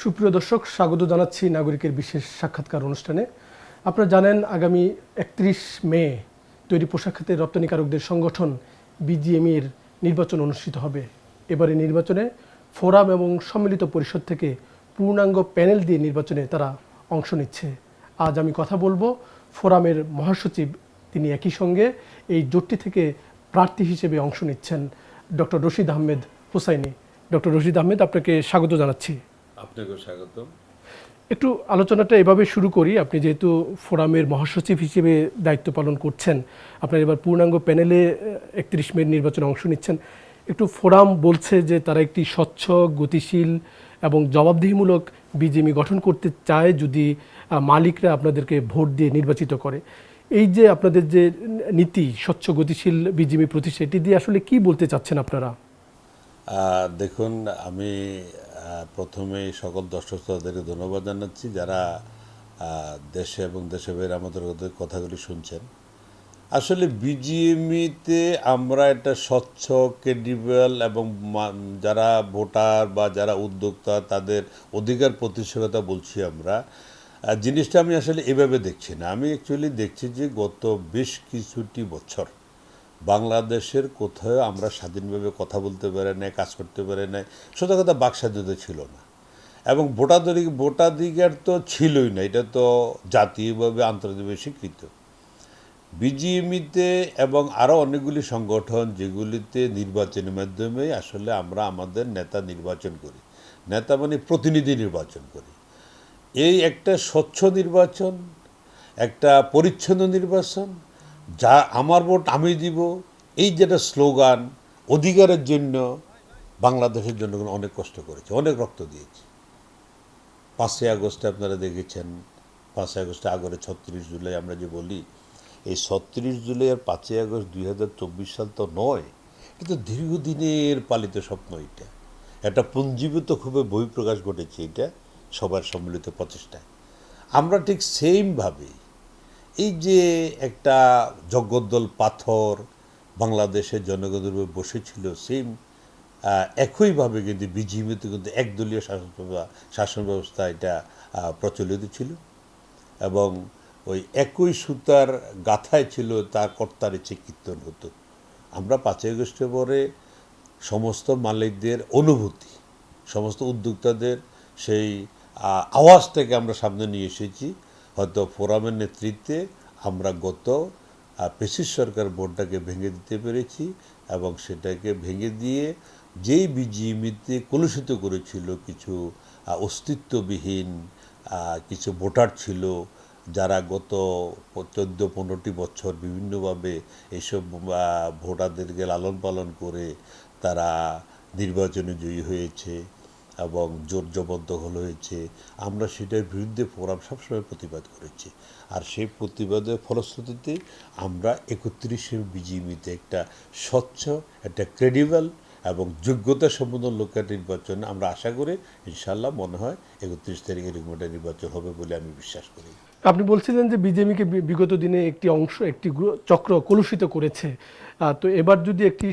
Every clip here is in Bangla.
সুপ্রিয় দর্শক, স্বাগত জানাচ্ছি নাগরিকের বিশেষ সাক্ষাৎকার অনুষ্ঠানে। আপনারা জানেন আগামী 31 মে তৈরি পোশাক খাতের রপ্তানিকারকদের সংগঠন বিজিএমইএর নির্বাচন অনুষ্ঠিত হবে। এবারে নির্বাচনে ফোরাম এবং সম্মিলিত পরিষদ থেকে পূর্ণাঙ্গ প্যানেল দিয়ে নির্বাচনে তারা অংশ নিচ্ছে। আজ আমি কথা বলবো ফোরামের মহাসচিব, তিনি একই সঙ্গে এই জোটটি থেকে প্রার্থী হিসেবে অংশ নিচ্ছেন ডক্টর রশিদ আহমেদ হুসাইনি। ডক্টর রশিদ আহমেদ, আপনাকে স্বাগত জানাচ্ছি। আপনাকেও স্বাগত। একটু আলোচনাটা এভাবে শুরু করি। আপনি যেহেতু ফোরামের মহাসচিব হিসেবে দায়িত্ব পালন করছেন, আপনার এবার পূর্ণাঙ্গ প্যানেলে 31 মে নির্বাচনে অংশ নিচ্ছেন। একটু ফোরাম বলছে যে তারা একটি স্বচ্ছ, গতিশীল এবং জবাবদিহিমূলক বিজিএমই গঠন করতে চায় যদি মালিকরা আপনাদেরকে ভোট দিয়ে নির্বাচিত করে। এই যে আপনাদের যে নীতি স্বচ্ছ গতিশীল বিজিএমই প্রতিষ্ঠা, এটি দিয়ে আসলে কি বলতে চাচ্ছেন আপনারা? দেখুন, আমি প্রথমে সকল দর্শক শ্রোতাদেরকে ধন্যবাদ জানাচ্ছি যারা দেশে এবং দেশের বাইরে আমাদের কথাগুলি শুনছেন। আসলে বিজিএমইতে আমরা একটা স্বচ্ছ, ক্রেডিবল এবং যারা ভোটার বা যারা উদ্যোক্তা তাদের অধিকার প্রতিষ্ঠাতা বলছি আমরা। জিনিসটা আমি আসলে এভাবে দেখছি না। আমি অ্যাকচুয়ালি দেখছি যে গত বেশ কিছুটি বছর বাংলাদেশের কোথাও আমরা স্বাধীনভাবে কথা বলতে পারি না, কাজ করতে পারি না। সোজা কথা, বাক স্বাধীনতা ছিল না এবং ভোটাধিকার তো ছিলই না। এটা তো জাতীয়ভাবে আন্তর্জাতিকভাবে স্বীকৃত। বিজিএমইতে এবং আরও অনেকগুলি সংগঠন যেগুলিতে নির্বাচনের মাধ্যমে আসলে আমরা আমাদের নেতা নির্বাচন করি, নেতা মানে প্রতিনিধি নির্বাচন করি। এই একটা স্বচ্ছ নির্বাচন, একটা পরিচ্ছন্ন নির্বাচন, যা আমার ভোট আমি দিব, এই যেটা স্লোগান, অধিকারের জন্য বাংলাদেশের জনগণ অনেক কষ্ট করেছে, অনেক রক্ত দিয়েছে। 5ই আগস্টে আপনারা দেখেছেন, 5ই আগস্টে আগরে 36 জুলাই আমরা যে বলি, এই 36 জুলাই আর 5ই আগস্ট 2024 সাল তো নয়, এটা তো দীর্ঘদিনের পালিত স্বপ্ন। এটা একটা পুঞ্জীভূত খুবই বহিঃপ্রকাশ ঘটেছে এটা সবার সম্মিলিত প্রচেষ্টায়। আমরা ঠিক সেমভাবে এই যে একটা জগদ্দল পাথর বাংলাদেশের জনগণের উপর বসেছিল, সেম একইভাবে কিন্তু বিজিএমইতে কিন্তু একদলীয় শাসন ব্যবস্থা এটা প্রচলিত ছিল এবং ওই একই সুতার গাথায় ছিল তার কর্তার ইচ্ছে কীর্তন হতো। আমরা 5ই আগস্টের পরে সমস্ত মালিকদের অনুভূতি, সমস্ত উদ্যোক্তাদের সেই আওয়াজটাকে আমরা সামনে নিয়ে এসেছি। হয়তো ফোরামের নেতৃত্বে আমরা গত পেশিস সরকার বোর্ডটাকে ভেঙে দিতে পেরেছি এবং সেটাকে ভেঙে দিয়ে যেই বিজিএমইতে কলুষিত করেছিল কিছু অস্তিত্ববিহীন কিছু ভোটার ছিল, যারা গত 14-15টি বছর বিভিন্নভাবে এইসব ভোটারদেরকে লালন পালন করে তারা নির্বাচনে জয়ী হয়েছে এবং জোর জবরদখল হয়েছে। আমরা সেটার বিরুদ্ধে ফোরাম সবসময় প্রতিবাদ করেছি। আর সেই প্রতিবাদের ফলশ্রুতিতে আমরা 31 বিজিএমইতে একটা স্বচ্ছ, একটা ক্রেডিবল এবং যোগ্যতা সম্পন্ন লোকের নির্বাচন আমরা আশা করি। ইনশাল্লাহ মনে হয় 31 তারিখ এরকম একটা নির্বাচন হবে বলে আমি বিশ্বাস করি। আপনি বলছিলেন যে বিজেপিকে বিগত দিনে একটি অংশ, একটি চক্র কলুষিত করেছে। তো এবার যদি একটি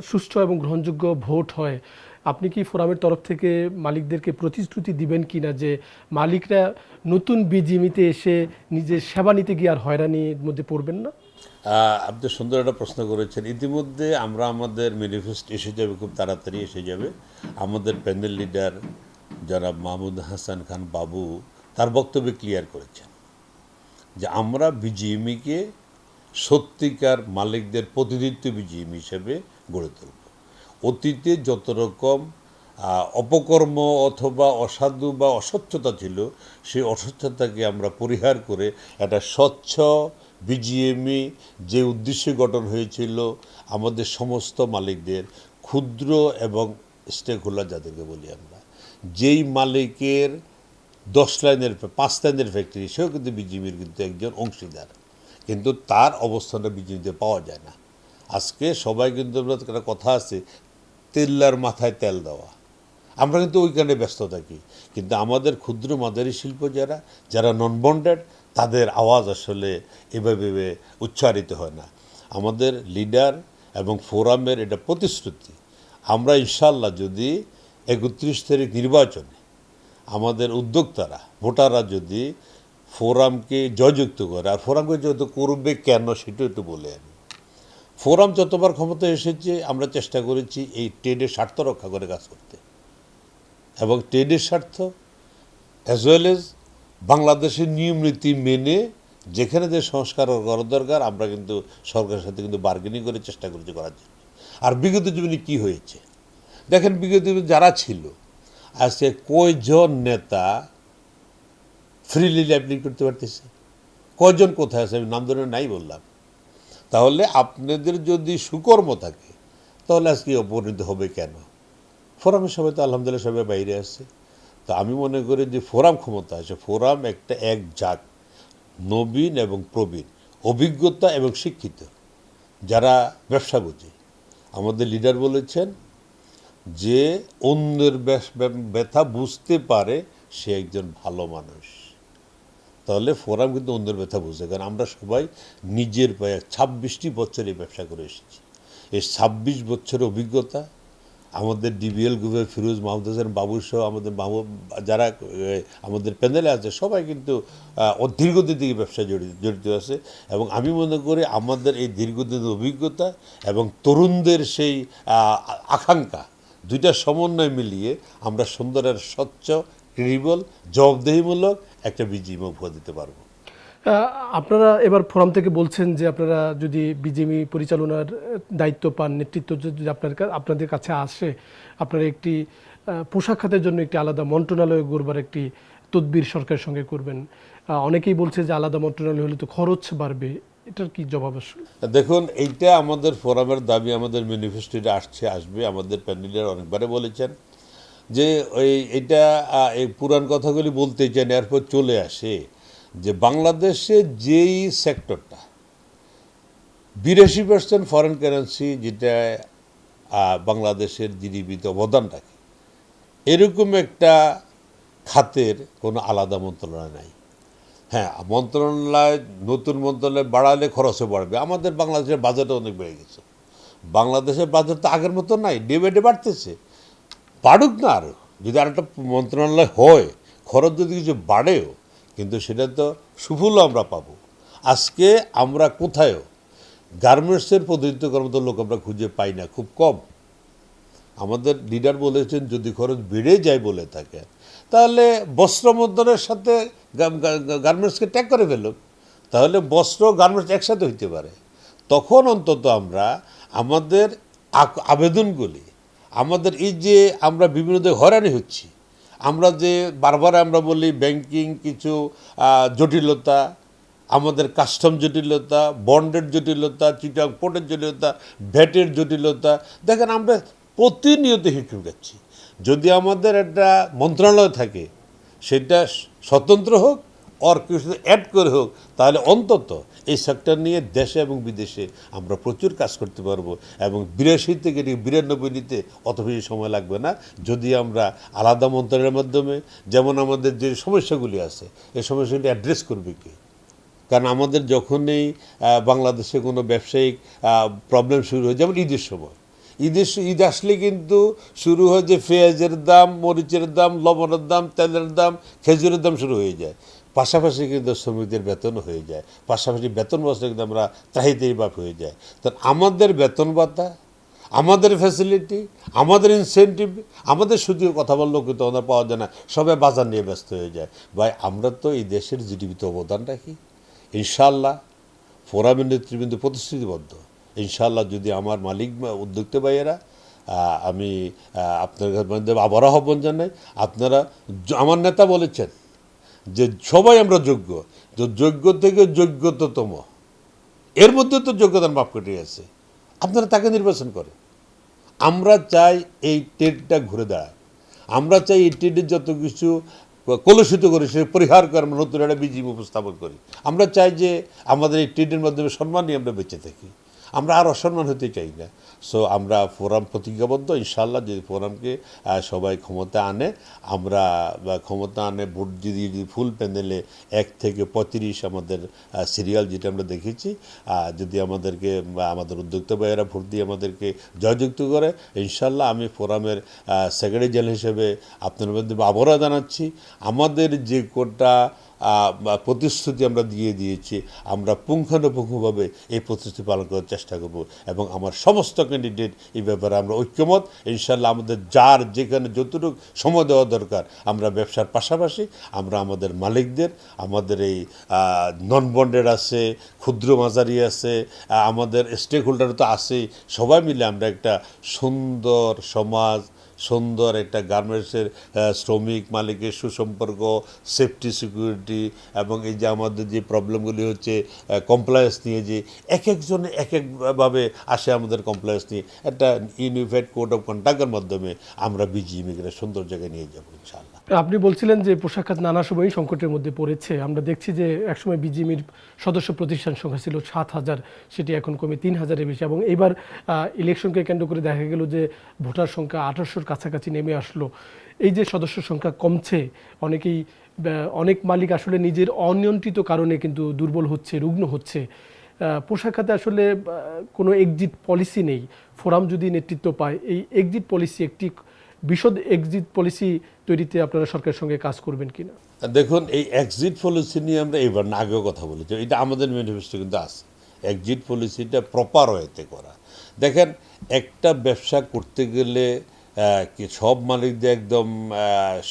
সুষ্ঠু এবং গ্রহণযোগ্য ভোট হয়, আপনি কি ফোরামের তরফ থেকে মালিকদেরকে প্রতিশ্রুতি দিবেন কিনা যে মালিকরা নতুন বিজিএমইতে এসে নিজের সেবা নিতে গিয়ে আর হয়রানির মধ্যে পড়বেন না? আপনি সুন্দর একটা প্রশ্ন করেছেন। ইতিমধ্যে আমরা আমাদের ম্যানিফেস্টো এসে যাবে, খুব তাড়াতাড়ি এসে যাবে। আমাদের প্যানেল লিডার জনাব মাহমুদ হাসান খান বাবু তার বক্তব্যে ক্লিয়ার করেছেন যে আমরা বিজিএমইকে সত্যিকার মালিকদের প্রতিনিধিত্ব বিজিএমই হিসেবে গড়ে তুলব। অতীতে যত রকম অপকর্ম অথবা অসাধু বা অস্বচ্ছতা ছিল, সেই অস্বচ্ছতাকে আমরা পরিহার করে একটা স্বচ্ছ বিজিএমই যে উদ্দেশ্যে গঠন হয়েছিল, আমাদের সমস্ত মালিকদের, ক্ষুদ্র এবং স্টেক হোল্ডার যাদেরকে বলি আমরা, যেই মালিকের 10 লাইনের 5 লাইনের ফ্যাক্টরি, সেও কিন্তু বিজিএমইর কিন্তু একজন অংশীদার, কিন্তু তার অবস্থানটা বিজিএমইতে পাওয়া যায় না। আজকে সবাই কিন্তু একটা কথা আছে, তেল্লার মাথায় তেল দেওয়া। আমরা কিন্তু ওইখানে ব্যস্ত থাকি, কিন্তু আমাদের ক্ষুদ্র মাঝারি শিল্প যারা যারা নন বন্ডেড, তাদের আওয়াজ আসলে এভাবে উচ্চারিত হয় না। আমাদের লিডার এবং ফোরামের এটা প্রতিশ্রুতি, আমরা ইনশাল্লাহ যদি 31 তারিখ নির্বাচনে আমাদের উদ্যোক্তারা ভোটাররা যদি ফোরামকে জয়যুক্ত করে, আর ফোরামকে জয়যুক্ত করবে কেন সেটা একটু বলে আমি। ফোরাম যতবার ক্ষমতায় এসেছে আমরা চেষ্টা করেছি এই ট্রেডের স্বার্থ রক্ষা করে কাজ করতে, এবং ট্রেডের স্বার্থ অ্যাজ ওয়েল এজ বাংলাদেশের নিয়ম নীতি মেনে যেখানে যে সংস্কার করা দরকার আমরা কিন্তু সরকারের সাথে কিন্তু বার্গেনিং করে চেষ্টা করেছি করার জন্য। আর বিগত জীবনে কী হয়েছে দেখেন, বিগত জীবনে যারা ছিল আজকে কয়জন নেতা ফ্রিলি লাইভলিহুড করতে পারতেছে, কয়জন কোথায় আছে আমি নাম ধরে নাই বললাম। তাহলে আপনাদের যদি সুকর্ম থাকে তাহলে আজকে অপরিণত হবে কেন? ফোরামের সবাই তো আলহামদুলিল্লাহ সবাই বাইরে আসছে। তো আমি মনে করি যে ফোরাম ক্ষমতা আছে, ফোরাম একটা এক জাত নবীন এবং প্রবীণ, অভিজ্ঞতা এবং শিক্ষিত, যারা ব্যবসা বোঝে। আমাদের লিডার বলেছেন যে অন্যের ব্যথা বুঝতে পারে সে একজন ভালো মানুষ। তাহলে ফোরাম কিন্তু অন্যের ব্যথা বুঝে, কারণ আমরা সবাই নিজের পায়ে 26টি বছর এই ব্যবসা করে এসেছি। এই 26 বছরের অভিজ্ঞতা আমাদের ডিবিএল গ্রুপের ফিরোজ মাহমুদ হোসেন বাবু সহ আমাদের যারা আমাদের প্যানেলে আছে সবাই কিন্তু দীর্ঘদিন থেকে ব্যবসায় জড়িত আছে। এবং আমি মনে করি আমাদের এই দীর্ঘদিনের অভিজ্ঞতা এবং তরুণদের সেই আকাঙ্ক্ষা দুইটা সমন্বয় মিলিয়ে আমরা সুন্দর আর স্বচ্ছ, ক্রেডিবল, জবাবদেহিমূলক একটা বিজিএম উপহার দিতে পারবো। আপনারা এবার ফোরাম থেকে বলছেন যে আপনারা যদি বিজিএমই পরিচালনার দায়িত্ব পান, নেতৃত্ব যদি আপনাদের কাছে আসে, আপনারা একটি পোশাক খাতের জন্য একটি আলাদা মন্ত্রণালয় গড়বার একটি তদবির সরকারের সঙ্গে করবেন। অনেকেই বলছে যে আলাদা মন্ত্রণালয় হলে তো খরচ বাড়বে, এটার কি জবাব আসবে? দেখুন, এইটা আমাদের ফোরামের দাবি, আমাদের ম্যানিফেস্টোতে আসবে। আমাদের প্যানেলের অনেকবারে বলেছেন যে এইটা এই পুরান কথাগুলি বলতে চান, এরপর চলে আসে যে বাংলাদেশে যেই সেক্টরটা 82% ফরেন কারেন্সি, যেটা বাংলাদেশের জিডিপিতে অবদান রাখে, এরকম একটা খাতের কোনো আলাদা মন্ত্রণালয় নাই। হ্যাঁ, মন্ত্রণালয়, নতুন মন্ত্রণালয় বাড়ালে খরচও বাড়বে। আমাদের বাংলাদেশের বাজেটও অনেক বেড়ে গেছে। বাংলাদেশের বাজেট তো আগের মতো নাই, ডে বাই ডে বাড়তেছে। বাড়ুক না আরও, যদি আরেকটা মন্ত্রণালয় হয়, খরচ যদি কিছু বাড়েও, কিন্তু সেটা তো সুফলও আমরা পাবো। আজকে আমরা কোথায়ও গার্মেন্টসের প্রতিনিধিত্ব করার মতো লোক আমরা খুঁজে পাই না, খুব কম। আমাদের লিডার বলেছেন যদি খরচ বেড়ে যায় বলে থাকে তাহলে বস্ত্র মন্ত্রণের সাথে গার্মেন্টসকে ট্যাগ করে ফেলুক, তাহলে বস্ত্র গার্মেন্টস একসাথে হইতে পারে। তখন অন্তত আমরা আমাদের আবেদনগুলি, আমাদের এই যে আমরা বিভিন্ন হয়রানি হচ্ছি, আমরা যে বারবার আমরা বলি ব্যাংকিং কিছু জটিলতা, আমাদের কাস্টম জটিলতা, বন্ডের জটিলতা, চিটাং পোর্টের জটিলতা, ভ্যাটের জটিলতা, দেখেন আমরা প্রতিনিয়ত হিটু যাচ্ছি। যদি আমাদের একটা মন্ত্রণালয় থাকে, সেটা স্বতন্ত্র হোক আর কিছু অ্যাড করে হোক, তাহলে অন্তত এই সেক্টর নিয়ে দেশে এবং বিদেশে আমরা প্রচুর কাজ করতে পারবো। এবং 82 থেকে 92 নিতে অত বেশি সময় লাগবে না, যদি আমরা আলাদা মন্ত্রণালয়ের মাধ্যমে, যেমন আমাদের যে সমস্যাগুলি আছে এই সমস্যাগুলি অ্যাড্রেস করবে কি। কারণ আমাদের যখনই বাংলাদেশে কোনো ব্যবসায়িক প্রবলেম শুরু হয়, যেমন ঈদের সময়, ঈদ আসলে কিন্তু শুরু হয় যে পেঁয়াজের দাম, মরিচের দাম, লবণের দাম, তেলের দাম, খেজুরের দাম শুরু হয়ে যায়। পাশাপাশি কিন্তু শ্রমিকদের বেতন হয়ে যায়, পাশাপাশি বেতন বসলে কিন্তু আমরা ত্রাহিতেই বাপ হয়ে যায়। তো আমাদের বেতন ভাতা, আমাদের ফ্যাসিলিটি, আমাদের ইনসেন্টিভ, আমাদের শুধু কথা বললেও কিন্তু আমাদের পাওয়া যায় না, সবাই বাজার নিয়ে ব্যস্ত হয়ে যায়। ভাই, আমরা তো এই দেশের জিডিপিতে অবদান রাখি। ইনশাআল্লাহ ফোরামের নেতৃবৃন্দ প্রতিশ্রুতিবদ্ধ, ইনশাআল্লাহ যদি আমার মালিক উদ্যোক্তা ভাইয়েরা, আমি আপনার কাছে আবারও আহ্বান জানাই, আপনারা, আমার নেতা বলেছেন যে সবাই আমরা যোগ্য, তো যোগ্য থেকে যোগ্যতম, এর মধ্যে তো যোগ্যতার মাপকাঠি আছে, আপনারা তাকে নির্বাচন করেন। আমরা চাই এই ট্রেডটা ঘুরে দাঁড়ায়, আমরা চাই এই ট্রেডের যত কিছু কলুষিত করে সে পরিহার করে আমরা নতুন একটা বিজিএম উপস্থাপন করি। আমরা চাই যে আমাদের এই ট্রেডের মাধ্যমে সম্মান নিয়ে আমরা বেঁচে থাকি। আমরা আর অসম্মান হতে চাই না। সো আমরা ফোরাম প্রতিজ্ঞাবদ্ধ, ইনশাআল্লাহ যদি ফোরামকে সবাই ক্ষমতা আনে, আমরা ক্ষমতা আনে ভোট যদি ফুল প্যানেলে 1 থেকে 35 আমাদের সিরিয়াল যেটা আমরা দেখেছি, যদি আমাদেরকে আমাদের উদ্যোক্তা ভাইয়েরা ভোট দিয়ে আমাদেরকে জয়যুক্ত করে, ইনশাআল্লাহ আমি ফোরামের সেক্রেটারি জেনারেল হিসেবে আপনাদের মধ্যে আবারও জানাচ্ছি, আমাদের যে কোটা প্রতিশ্রুতি আমরা দিয়ে দিয়েছি, আমরা পুঙ্খানুপুঙ্খভাবে এই প্রতিশ্রুতি পালন করার চেষ্টা করব এবং আমার সমস্ত ক্যান্ডিডেট এই ব্যাপারে আমরা ঐক্যমত। ইনশাআল্লাহ আমাদের যার যেখানে যতটুকু সময় দেওয়া দরকার, আমরা ব্যবসার পাশাপাশি আমরা আমাদের মালিকদের, আমাদের এই নন বন্ডেড আছে, ক্ষুদ্র মাঝারি আছে, আমাদের স্টেক হোল্ডার তো আছেই, সবাই মিলে আমরা একটা সুন্দর সমাজ, সুন্দর একটা গার্মেন্টসের শ্রমিক মালিকের সুসম্পর্ক, সেফটি সিকিউরিটি এবং এই যে আমাদের যে প্রবলেমগুলি হচ্ছে কমপ্লায়েন্স নিয়ে, যে এক একজনে এক একভাবে আসে আমাদের কমপ্লায়েন্স নিয়ে, একটা ইউনিফাইড কোড অফ কন্ডাক্টের মাধ্যমে আমরা বিজিএমইকে সুন্দর জায়গায় নিয়ে যাবো ইনশাআল্লাহ। আপনি বলছিলেন যে পোশাক খাত নানা সময়ই সংকটের মধ্যে পড়েছে। আমরা দেখছি যে একসময় বিজিএমইর সদস্য প্রতিষ্ঠান সংখ্যা ছিল 7,000, সেটি এখন কমে 3,000-এর বেশি, এবং এইবার ইলেকশনকে কেন্দ্র করে দেখা গেল যে ভোটার সংখ্যা 1800-র কাছাকাছি নেমে আসলো। এই যে সদস্য সংখ্যা কমছে, অনেক মালিক আসলে নিজের অনিয়ন্ত্রিত কারণে কিন্তু দুর্বল হচ্ছে, রুগ্ন হচ্ছে। পোশাক খাতে আসলে কোনো এক্সিট পলিসি নেই। ফোরাম যদি নেতৃত্ব পায়, এই এক্সিট পলিসি, একটি বিশদ এক্সিট পলিসি তৈরিতে আপনারা সরকারের সঙ্গে কাজ করবেন কিনা? দেখুন, এই এক্সিট পলিসি নিয়ে আমরা এবার না আগেও কথা বলেছি, এটা আমাদের ম্যানিফেস্টো কিন্তু আছে। এক্সিট পলিসিটা প্রপার ওয়েতে করা। দেখেন, একটা ব্যবসা করতে গেলে কি সব মালিকদের একদম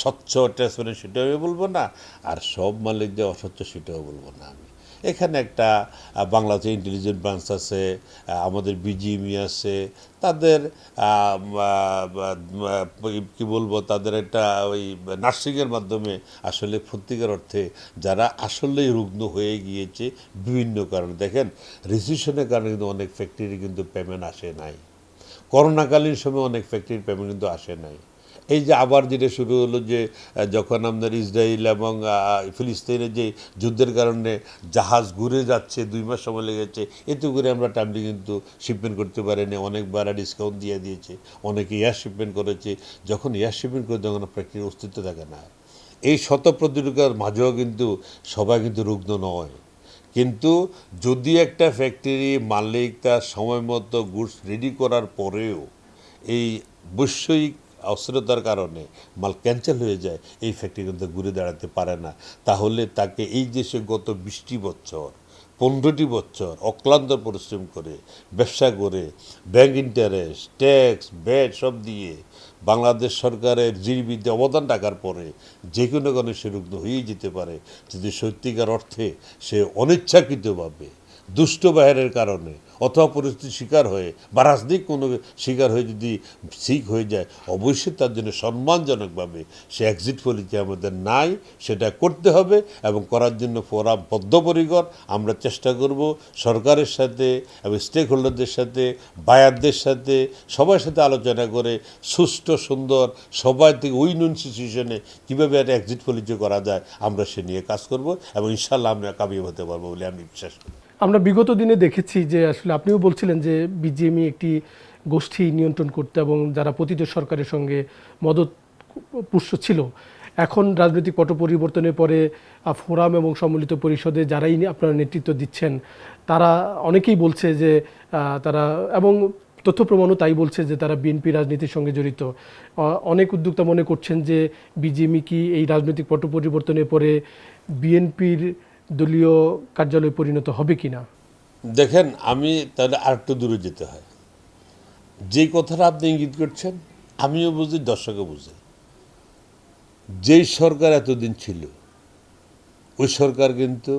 স্বচ্ছ ট্রান্সপারেন্ট সেটাও বলবো না, আর সব মালিকদের অস্বচ্ছ সেটাও বলবো না। আমি এখানে একটা বাংলাদেশে ইন্টেলিজেন্ট ব্রাঞ্চ আছে, আমাদের বিজিএমই আছে, তাদের কি বলবো, তাদের একটা ওই নার্সিংয়ের মাধ্যমে আসলে সত্যিকার অর্থে যারা আসলেই রুগ্ন হয়ে গিয়েছে বিভিন্ন কারণে। দেখেন, রিসিশনের কারণে কিন্তু অনেক ফ্যাক্টরি কিন্তু পেমেন্ট আসে নাই, করোনাকালীন সময় অনেক ফ্যাক্টরির পেমেন্ট কিন্তু আসে নাই। এই যে আবার যেটা শুরু হলো, যে যখন আমাদের ইসরায়েল এবং ফিলিস্তিনের যে যুদ্ধের কারণে জাহাজ ঘুরে যাচ্ছে, 2 মাস সময় লেগেছে, এতে করে আমরা টাইমলি কিন্তু শিপমেন্ট করতে পারিনি, অনেকবার ডিসকাউন্ট দিয়ে দিয়েছে, অনেকে এয়ার শিপমেন্ট করেছে। যখন এয়ার শিপমেন্ট করে তখন ফ্যাক্টরির অস্তিত্ব থাকে না। এই শত প্রতিযোগিতার মাঝেও কিন্তু সবাই কিন্তু রুগ্ন নয়। কিন্তু যদি একটা ফ্যাক্টরি মালিক তার সময় মতো গুডস রেডি করার পরেও এই বৈষয়িক অস্থিরতার কারণে মাল ক্যান্সেল হয়ে যায়, এই ফ্যাক্টরি কিন্তু ঘুরে দাঁড়াতে পারে না। তাহলে তাকে এই যে সে গত 20টি বছর 15টি বছর অক্লান্ত পরিশ্রম করে ব্যবসা করে ব্যাংক ইন্টারেস্ট, ট্যাক্স, ভ্যাট সব দিয়ে বাংলাদেশ সরকারের জিডিপিতে অবদান রাখার পরে যে কোনো কারণে সে রুগ্ন হয়েই যেতে পারে, যদি সত্যিকার অর্থে সে অনিচ্ছাকৃতভাবে দুষ্ট বাহিরের কারণে অথবা পরিস্থিতির শিকার হয়ে বা রাজনৈতিক কোনো শিকার হয়ে যদি ঠিক হয়ে যায়, অবশ্যই তার জন্য সম্মানজনকভাবে সে এক্সিট পলিসি আমাদের নাই, সেটা করতে হবে এবং করার জন্য ফোরাম বদ্ধপরিকর। আমরা চেষ্টা করব সরকারের সাথে এবং স্টেক হোল্ডারদের সাথে, বায়ারদের সাথে, সবার সাথে আলোচনা করে সুষ্ঠু সুন্দর সবাই থেকে উইন-উইন সিচুয়েশনে কীভাবে একটা এক্সিট পলিসি করা যায়, আমরা সে নিয়ে কাজ করব এবং ইনশাআল্লাহ আমরা কামিয়াব হতে পারবো বলে আমি বিশ্বাস করি। আমরা বিগত দিনে দেখেছি যে আসলে আপনিও বলছিলেন যে বিজিএমই একটি গোষ্ঠী নিয়ন্ত্রণ করতে এবং যারা পতিত সরকারের সঙ্গে মদত পুষ্ট ছিল। এখন রাজনৈতিক পট পরিবর্তনের পরে ফোরাম এবং সম্মিলিত পরিষদে যারাই আপনারা নেতৃত্ব দিচ্ছেন, তারা অনেকেই বলছে যে তারা, এবং তথ্য প্রমাণও তাই বলছে যে তারা বিএনপি রাজনীতির সঙ্গে জড়িত। অনেক উদ্যোক্তা মনে করছেন যে বিজিএমই কি এই রাজনৈতিক পট পরিবর্তনের পরে বিএনপির দলীয় কার্যালয়ে পরিণত হবে কিনা? দেখেন, আমি তাহলে আর একটু দূরে যেতে হয়। যেই কথাটা আপনি ইঙ্গিত করছেন আমিও বুঝি, দর্শকও বুঝে। যেই সরকার এতদিন ছিল, ওই সরকার কিন্তু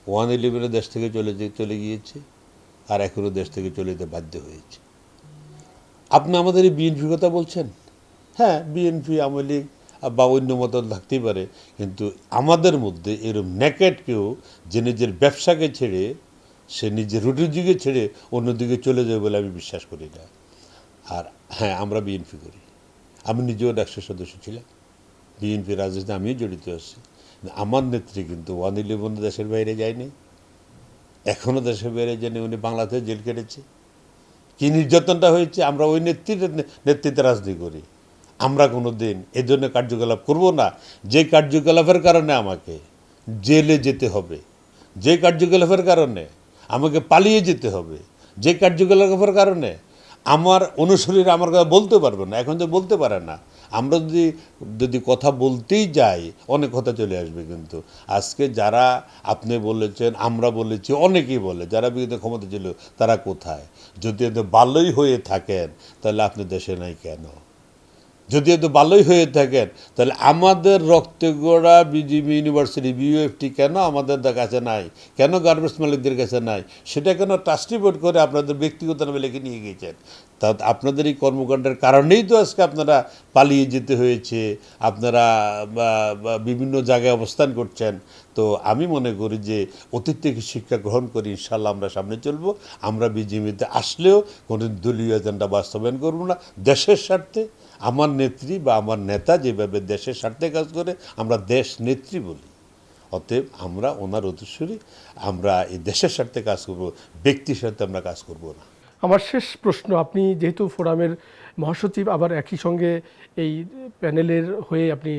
111 দেশ থেকে চলে গিয়েছে, আর এখনও দেশ থেকে চলে যেতে বাধ্য হয়েছে। আপনি আমাদের এই বিএনপির কথা বলছেন, হ্যাঁ, বিএনপি, আওয়ামী লীগ বা অন্য মত থাকতেই পারে, কিন্তু আমাদের মধ্যে এরকম নেকেট কেউ যে নিজের ব্যবসাকে ছেড়ে, সে নিজের রুটিজিকে ছেড়ে অন্যদিকে চলে যাবে বলে আমি বিশ্বাস করি না। আর হ্যাঁ, আমরা বিএনপি করি, আমি নিজেও ডাকসুর সদস্য ছিলাম, বিএনপি রাজনীতিতে আমিও জড়িত আছি। আমার নেত্রী কিন্তু 111 দেশের বাইরে যায়নি, এখনও দেশে বেড়ে জানি উনি বাংলাদেশে জেল কেটেছে। কি নির্যাতনটা হয়েছে, আমরা ওই নেতৃত্বে রাজনীতি করি। আমরা কোনো দিন এ ধরনের কার্যকলাপ করব না, যে কার্যকলাপের কারণে আমাকে জেলে যেতে হবে, যে কার্যকলাপের কারণে আমাকে পালিয়ে যেতে হবে, যে কার্যকলাপের কারণে আমার অনুসারীরা আমার কথা বলতে পারবে না, এখন তো বলতে পারে না। আমরা যদি কথা বলতেই যাই অনেক কথা চলে আসবে। কিন্তু আজকে যারা আপনি বলেছেন, আমরা বলেছি, অনেকেই বলে যারা বিগত ক্ষমতা ছিল তারা কোথায়? যদি এত ভালোই হয়ে থাকেন তাহলে আপনি দেশে নাই কেন? যদি এত ভালোই হয়ে থাকেন তাহলে আমাদের রক্তে গড়া বিজিবি ইউনিভার্সিটি বিইউএফটি কেন আমাদের কাছে নাই? কেন গার্মেন্টস মালিকদের কাছে নাই? সেটা কেন ট্রাস্টি বোর্ড করে আপনাদের ব্যক্তিগত নামে লিখে নিয়ে গিয়েছেন? তা আপনাদের এই কর্মকাণ্ডের কারণেই তো আজকে আপনারা পালিয়ে যেতে হয়েছে, আপনারা বিভিন্ন জায়গায় অবস্থান করছেন। তো আমি মনে করি যে অতীত থেকে শিক্ষা গ্রহণ করি, ইনশাল্লাহ আমরা সামনে চলব। আমরা বিজিবিতে আসলেও কোনো দলীয় এজেন্ডা বাস্তবায়ন করব না। দেশের স্বার্থে আমার নেত্রী বা আমার নেতা যেভাবে দেশের স্বার্থে কাজ করে আমরা দেশ নেত্রী বলি। অতএব আমরা ওনার উত্তরসূরি, আমরা এই দেশের স্বার্থে কাজ করব, ব্যক্তির স্বার্থে আমরা কাজ করব না। আমার শেষ প্রশ্ন, আপনি যেহেতু ফোরামের মহাসচিব, আবার একই সঙ্গে এই প্যানেলের হয়ে আপনি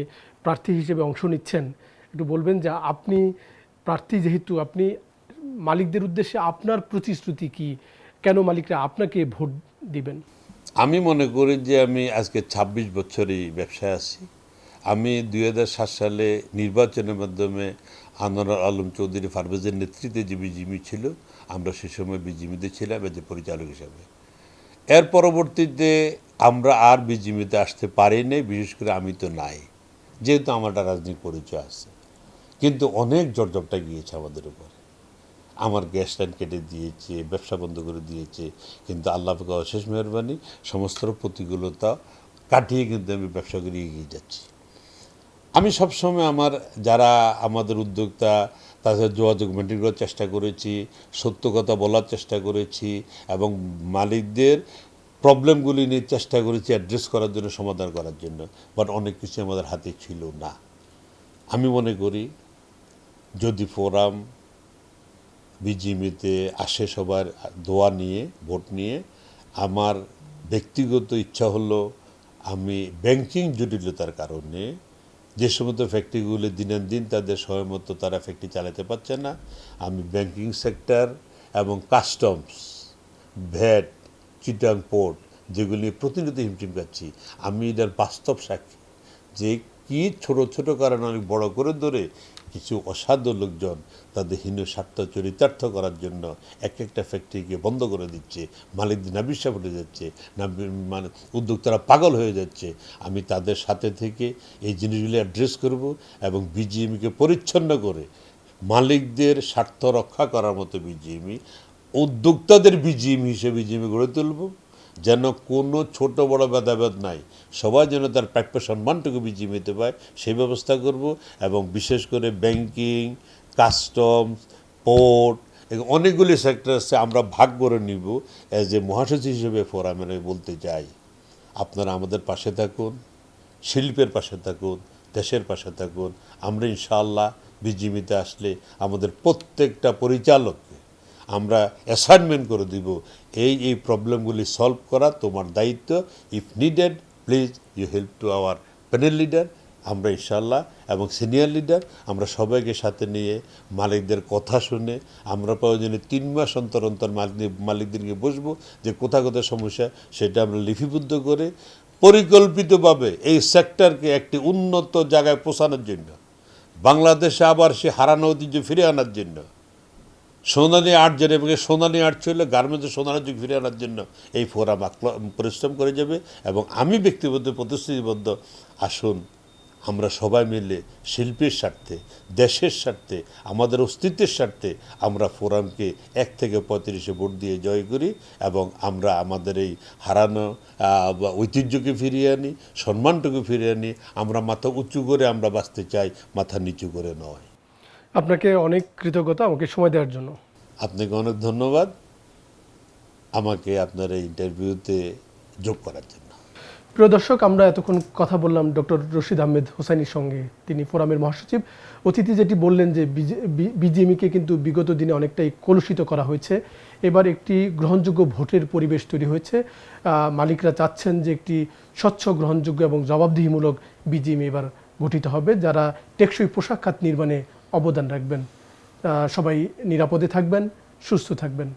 প্রার্থী হিসেবে অংশ নিচ্ছেন, একটু বলবেন যে আপনি প্রার্থী যেহেতু, আপনি মালিকদের উদ্দেশ্যে আপনার প্রতিশ্রুতি কি? কেন মালিকরা আপনাকে ভোট দিবেন? আমি মনে করি যে আমি আজকে ২৬ বছরই ব্যবসায় আছি। আমি ২০০৭ সালে নির্বাচনের মাধ্যমে আনোয়ার আলম চৌধুরী পারভেজের নেতৃত্বে যে বিজিবি ছিল, আমরা সে সময় বিজিবিতে ছিলাম এজ এ পরিচালক হিসাবে। এর পরবর্তীতে আমরা আর বিজিবিতে আসতে পারিনি, বিশেষ করে আমি তো নাই, যেহেতু আমার একটা রাজনৈতিক পরিচয় আছে। কিন্তু অনেক জর্জপটা গিয়েছে আমাদের উপরে। আমার গ্যাস লাইন কেটে দিয়েছে, ব্যবসা বন্ধ করে দিয়েছে, কিন্তু আল্লাহ পাকের অশেষ মেহরবানি, সমস্ত প্রতিকূলতা কাটিয়ে কিন্তু আমি ব্যবসা করে এগিয়ে যাচ্ছি। আমি সবসময় যারা আমাদের উদ্যোক্তা তাদের যোগাযোগ মেনটেন করার চেষ্টা করেছি, সত্য কথা বলার চেষ্টা করেছি এবং মালিকদের প্রবলেমগুলি নিয়ে চেষ্টা করেছি অ্যাড্রেস করার জন্য, সমাধান করার জন্য। বাট অনেক কিছু আমাদের হাতে ছিল না। আমি মনে করি যদি ফোরাম বিজিএমইতে আসে সবার দোয়া নিয়ে, ভোট নিয়ে, আমার ব্যক্তিগত ইচ্ছা হলো আমি ব্যাংকিং জটিলতার কারণে যে সমস্ত ফ্যাক্টরিগুলো দিনের দিন তাদের সময় মতো তারা ফ্যাক্টরি চালাতে পারছে না, আমি ব্যাংকিং সেক্টর এবং কাস্টমস, ভ্যাট, চিটাং পোর্ট, যেগুলি প্রতিনিয়ত হিমশিম খাচ্ছি, আমি এটার বাস্তব সাক্ষী যে কি ছোট ছোট কারণে অনেক বড় করে ধরে কিছু অসাধ্য লোকজন তাদের হীন স্বার্থ চরিতার্থ করার জন্য এক একটা ফ্যাক্টরিকে বন্ধ করে দিচ্ছে, মালিকদের নাবিশ্বা ফুটে যাচ্ছে, মানে উদ্যোক্তারা পাগল হয়ে যাচ্ছে। আমি তাদের সাথে থেকে এই জিনিসগুলি অ্যাড্রেস করব এবং বিজিএমইকে পরিচ্ছন্ন করে মালিকদের স্বার্থ রক্ষা করার মতো বিজিএমই, উদ্যোক্তাদের বিজিএমই হিসেবে বিজিএমই গড়ে তুলব, যেন কোনো ছোট বড় ভেদাভেদ নাই, সবাই যেন তার প্রাপ্য সম্মানটুকু বিজিএমইতে পায় সেই ব্যবস্থা করব। এবং বিশেষ করে ব্যাংকিং, কাস্টমস, পোর্ট, অনেকগুলি সেক্টর আছে, আমরা ভাগ করে নিব। অ্যাজ এ মহাসচিব হিসেবে ফোরামে বলতে চাই, আপনারা আমাদের পাশে থাকুন, শিল্পের পাশে থাকুন, দেশের পাশে থাকুন। আমরা ইনশাআল্লাহ বিজিএমইতে আসলে আমাদের প্রত্যেকটা পরিচালককে আমরা অ্যাসাইনমেন্ট করে দিব, এই প্রবলেমগুলি সলভ করা তোমার দায়িত্ব। If needed please you help to our panel leader. আমরা ইনশাআল্লাহ এবং সিনিয়র লিডার আমরা সবাইকে সাথে নিয়ে মালিকদের কথা শুনে আমরা প্রয়োজনে ৩ মাস অন্তর অন্তর মালিকদেরকে বসবো, যে কোথায় কোথায় সমস্যা সেটা আমরা লিপিবদ্ধ করে পরিকল্পিতভাবে এই সেক্টরকে একটি উন্নত জায়গায় পৌঁছানোর জন্য, বাংলাদেশে আবার সে হারানো ঐতিহ্য ফিরে আনার জন্য, সোনালী আর্ট যেন, এবং সোনালী আর্ট ছিল গার্মেন্টসের সোনালী যুগ ফিরে আনার জন্য এই ফোরাম পরিশ্রম করে যাবে। এবং আমি ব্যক্তিগত প্রতিশ্রুতিবদ্ধ, আসুন আমরা সবাই মিলে শিল্পের স্বার্থে, দেশের স্বার্থে, আমাদের অস্তিত্বের স্বার্থে আমরা ফোরামকে ১ থেকে ৩৫-এ ভোট দিয়ে জয় করি এবং আমরা আমাদের এই হারানো ঐতিহ্যকে ফিরিয়ে আনি, সম্মানটুকু ফিরিয়ে আনি। আমরা মাথা উঁচু করে আমরা বাঁচতে চাই, মাথা নিচু করে নয়। আপনাকে অনেক কৃতজ্ঞতা আমাকে সময় দেওয়ার জন্য। আপনাকে অনেক ধন্যবাদ আমাকে আপনার এই ইন্টারভিউতে যোগ করার জন্য। প্রিয় দর্শক, আমরা এতক্ষণ কথা বললাম ডক্টর রশিদ আহমেদ হোসাইনির সঙ্গে। তিনি ফোরামের মহাসচিব। অতিথি যেটি বললেন যে বিজিএমইকে কিন্তু বিগত দিনে অনেকটাই কলুষিত করা হয়েছে। এবার একটি গ্রহণযোগ্য ভোটের পরিবেশ তৈরি হয়েছে। মালিকরা চাচ্ছেন যে একটি স্বচ্ছ, গ্রহণযোগ্য এবং জবাবদিহিমূলক বিজিএমই এবার গঠিত হবে, যারা টেকসই পোশাক খাত নির্মাণে অবদান রাখবেন। সবাই নিরাপদে থাকবেন, সুস্থ থাকবেন।